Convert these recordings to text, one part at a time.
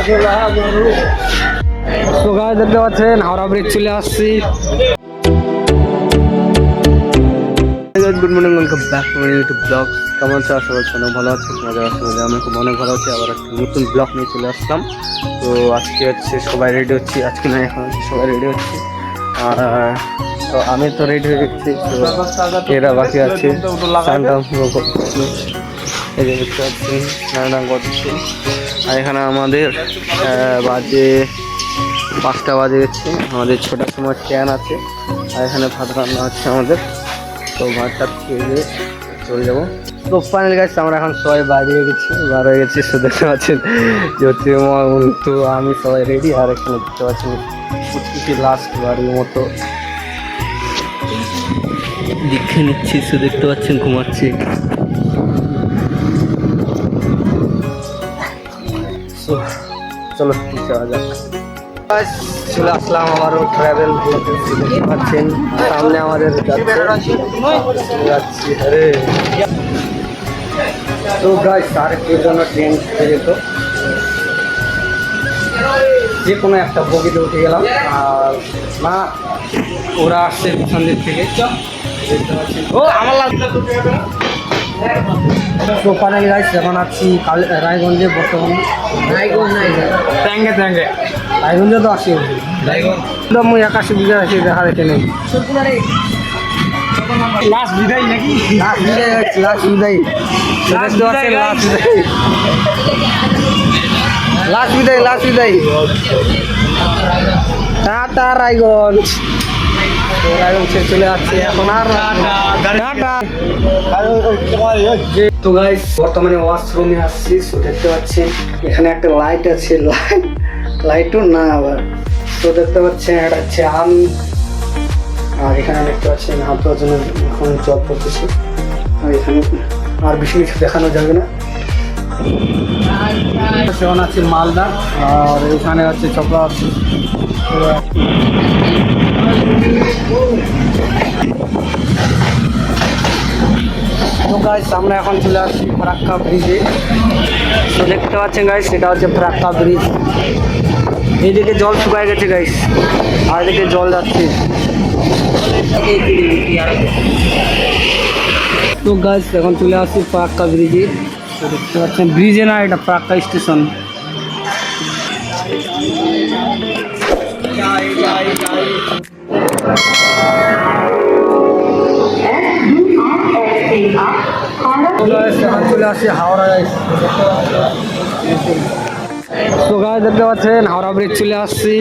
তো গাইস দেখতে পাচ্ছেন হাওড়া ব্রিজ চলে আসছি। Good morning, welcome back to my YouTube blog. কেমন আছে? আশা করছি অনেক ভালো আছে। মজা আসছে, আমি খুব অনেক ভালো আছি। আবার একটা নতুন ব্লগ নিয়ে চলে আসলাম। তো আজকে হচ্ছে সবাই রেডি হচ্ছি, আজকে না এখন সবাই রেডি হচ্ছি। আর তো আমি তো রেডি হয়ে গেছি, তো এরা বাকি আছে। এই যে দেখতে পাচ্ছি নানান করছি। আর এখানে আমাদের বাজে 5টা বাজে গেছে। আমাদের 6টার সময় ট্রেন আছে। আর এখানে ভাত রান্না হচ্ছে আমাদের। তো ভাতটা খেয়ে চলে যাবো। তো ফাইনাল গাইস আমরা এখন সবাই বাইরে হয়ে গেছি। তো দেখতে পাচ্ছেন তো আমি সবাই রেডি। আর এখানে দেখতে পাচ্ছেন লাস্ট বাড়ির মতো দেখে নিচ্ছি। তো দেখতে পাচ্ছেন ঘুমাচ্ছি। চলো যাওয়া যাক। চলে আসলাম আমারও ট্রাভেল দেখতে পাচ্ছেন সামনে আমাদের যাচ্ছি। তো গাইস আরেকটির জন্য ট্রেন ছেড়ে যেত, যে কোনো একটা বগিতে উঠে গেলাম। আর না ওরা আসছে পিছন দিক থেকে, দেখতে পাচ্ছেন। ও আমার ওখানে গাইস এখন আছি রায়গঞ্জে বর্তমানে। রায়গঞ্জে তো আসি মুই 81 বিঘা আছি, দেখা দেখে নেই। লাস্ট বিদায় নাকি? লাস্ট বিদায় টাটা রায়গঞ্জ। চলে যাচ্ছে এখন। আর তো গাইস বর্তমানে ওয়াশরুমে আসছি। তো দেখতে পাচ্ছেন এখানে একটা লাইট আছে, লাইটও না আবার। তো দেখতে পাচ্ছেন এটা হচ্ছে আমি। আর এখানে দেখতে পাচ্ছেন হাত ধোয়ার জন্য এখন জল পড়তেছে। আর এখানে আর বেশি কিছু দেখানো যাবে না। সেখানে আছে মালদা, আর এখানে হচ্ছে চপড়া আছে। তো গাইস আমরা এখন চলে আসছি ফারাক্কা ব্রিজে। তো দেখতে পাচ্ছেন গাইস এটা হচ্ছে ফারাক্কা ব্রিজ। এইদিকে জল শুকায় গেছে গাইস, আর এদিকে জল যাচ্ছে। তো গাইস এখন চলে আসছি ফারাক্কা ব্রিজে। তো দেখতে পাচ্ছেন ব্রিজে না, এটা ফারাক্কা স্টেশন। চলে আসছি হাওড়া। তো গাইস দেখতে পাচ্ছেন হাওড়া ব্রিজ চলে আসছি।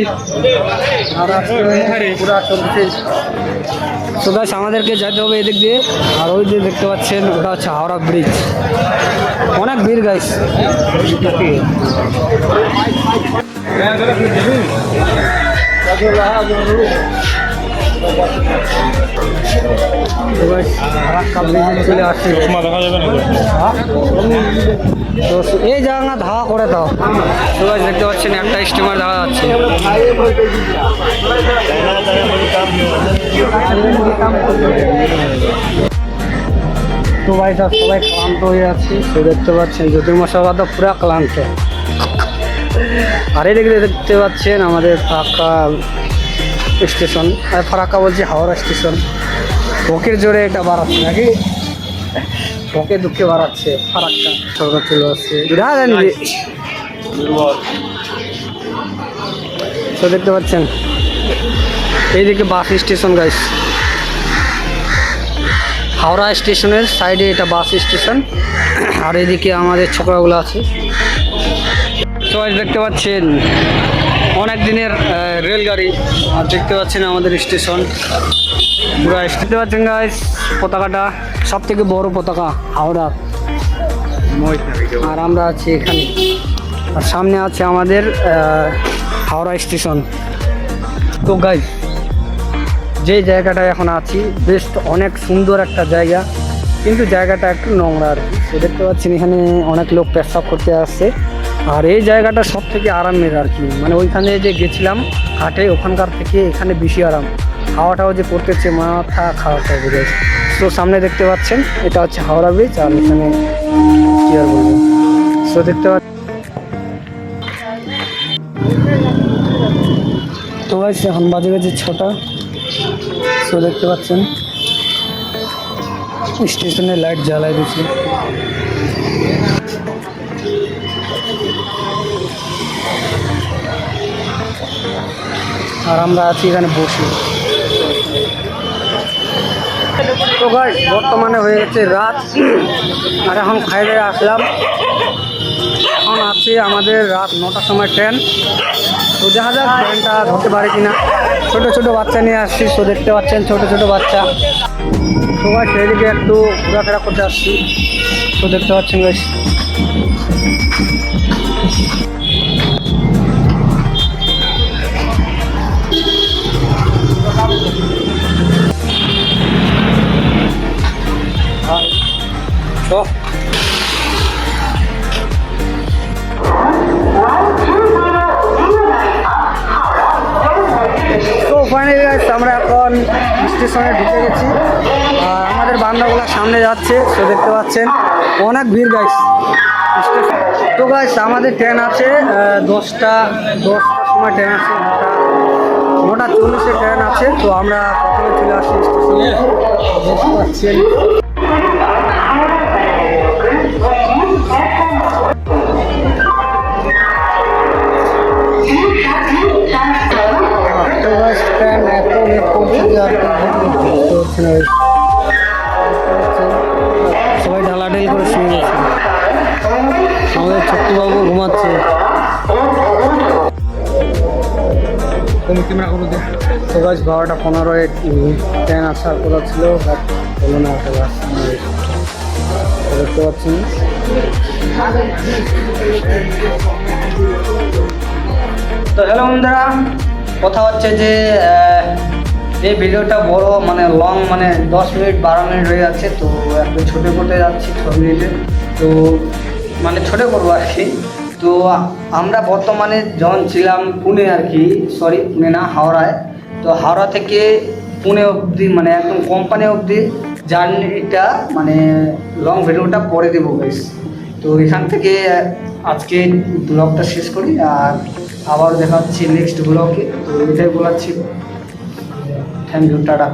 তো গাইস আমাদেরকে যেতে হবে এদিক দিয়ে। আর ওই যে দেখতে পাচ্ছেন ওটা হচ্ছে হাওড়া ব্রিজ। অনেক ভিড় গাইস। চলে আসছি। এই জায়গা ধাওয়া করে দাও। তো দেখতে পাচ্ছেন একটা স্টিমার দেখা যাচ্ছে। তো ভাই সবাই ক্লান্ত হয়ে যাচ্ছে। তো দেখতে পাচ্ছেন জ্যোতির্মশাই তো পুরা ক্লান্ত। আর এদিকে দেখতে পাচ্ছেন আমাদের ফারাক্কা স্টেশন। আর ফারাক্কা বলছি হাওড়া স্টেশন। ওকের জোরে এটা বাড়াচ্ছে নাকি? ওকে দুঃখে বাড়াচ্ছে ফারাক্কা। সরকার চলে আসছে। তো দেখতে পাচ্ছেন এইদিকে বাস স্টেশন গাইস। হাওড়া স্টেশনের সাইডে এটা বাস স্টেশন। আর এদিকে আমাদের ছোকরাগুলো আছে। তো দেখতে পাচ্ছেন অনেক দিনের রেলগাড়ি। আর দেখতে পাচ্ছেন আমাদের স্টেশন পুরো। দেখতে পাচ্ছেন গাইস পতাকাটা, সব থেকে বড় পতাকা হাওড়া। আর আমরা আছি এখানে। আর সামনে আছে আমাদের হাওড়া স্টেশন। তো গাইস যে জায়গাটায় এখন আছি বেশ অনেক সুন্দর একটা জায়গা, কিন্তু জায়গাটা একটু নোংরা আর কি। তো দেখতে পাচ্ছেন এখানে অনেক লোক পেশাব করতে আসছে। আর এই জায়গাটা সব থেকে আরামের আর কি। মানে ওইখানে যে গেছিলাম হাটে, ওখানকার থেকে এখানে বেশি আরাম। হাওয়াটাও যে পড়তেছে, মাথা খাওয়াটা বুঝে। তো সামনে দেখতে পাচ্ছেন এটা হচ্ছে হাওড়া ব্রিজ। আর এখানে কি আর বলবো। তো দেখতে পাচ্ছেন তো গাইস এখন বাজে গেছে 6টা। সো দেখতে পাচ্ছেন স্টেশনে লাইট জ্বালাই দিচ্ছে। আর আমরা আছি এখানে বসে। তো গাইস বর্তমানে হয়ে গেছে রাত, আর এখন খাইয়ে আসলাম। এখন আছে আমাদের রাত 9টার সময় ট্রেন। তো দেখা যাক ট্রেনটা ধরতে পারে কিনা। ছোট ছোট বাচ্চা নিয়ে আসছি, তো দেখতে পাচ্ছেন ছোট ছোট বাচ্চা। সবাই সেদিকে একটু ঘোরাফেরা করতে আসছি, তো দেখতে পাচ্ছেন গাইস। তো ফাইনালি গাইস আমরা এখন স্টেশনে ঢুকে গেছি। আমাদের বান্দাগুলো সামনে যাচ্ছে, তো দেখতে পাচ্ছেন অনেক ভিড় গাইস স্টেশন। তো গাইস আমাদের ট্রেন আছে 10টার সময় ট্রেন আছে, 9:40 ট্রেন আছে। তো আমরা প্রথমে চলে আসছি স্টেশনে, দেখতে পাচ্ছেন। সবাই ঢালাঢালি করে শুয়ে গেছে, আমাদের ছোট্টবাবু ঘুমাচ্ছে। তো গাছ 12:15 ট্রেন আসার কথা ছিল, বাট হলো না। দেখতে পাচ্ছেন তো হ্যালো বন্ধুরা, কথা হচ্ছে যে এই ভিডিওটা বড় মানে লং মানে 10 মিনিট 12 মিনিট হয়ে যাচ্ছে। তো একটু ছোটো করতে যাচ্ছি 6 মিনিটে, তো মানে ছোটো করবো আর কি। তো আমরা বর্তমানে যখন ছিলাম পুনে আর কি, সরি পুনে না, হাওড়ায়। তো হাওড়া থেকে পুনে অবধি মানে একদম কোম্পানি অবধি জার্নিটা মানে লং ভিডিওটা পরে দেবো গাইস। তো এখান থেকে আজকে ব্লগটা শেষ করি, আর আবার দেখা হচ্ছে নেক্সট ব্লগে। তো এটাই বলার ছিল। Thank you, tata.